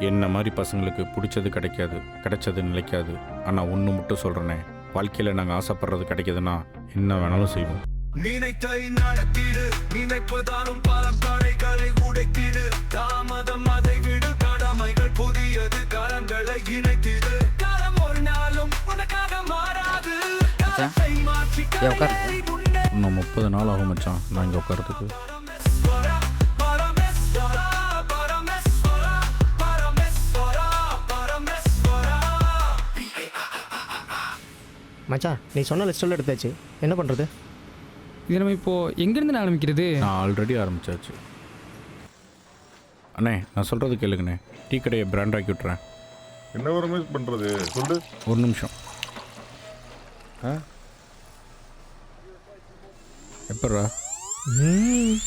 என்ன மாதிரி பசங்களுக்கு பிடிச்சது கிடைக்காது, கிடைச்சது நிலைக்காது. ஆனால் ஒன்று மட்டும் சொல்கிறேனே, வாழ்க்கையில் நாங்கள் ஆசைப்படுறது கிடைக்குதுன்னா என்ன வேணாலும் செய்வோம். நினைத்தை நடத்திடு, நினைப்பதாலும் பல தடைகளை உடைத்திடு. தாமதம் அதை விடு, கடமைகள் புதியது, கரங்களை இணைத்திடு. காலம் ஒரு நாளும் உனக்காக மாறாது. காலத்தை மாற்றி கரையேறி முன்னே இன்னும் 30 நாள் ஆகும் மச்சான் நான் இங்கே உட்காரத்துக்கு. பரமேஸ்வரா, பரமேஸ்வரா, பரமேஸ்வரா, பரமேஸ்வரா, பரமேஸ்வரா. மச்சான் நீ சொன்ன லிஸ்டெல்லாம் எடுத்தாச்சு, என்ன பண்ணுறது? இது நம்ம இப்போது எங்கேருந்து ஆரம்பிக்கிறது? நான் ஆல்ரெடி ஆரம்பிச்சாச்சு. அண்ணே நான் சொல்கிறது கேளுங்கண்ணே, டீ கடையை பிராண்ட் ஆக்கி விட்றேன். என்ன ரமேஷ் பண்றது சொல்லு. ஒரு நிமிஷம். எப்பட்றா? ம்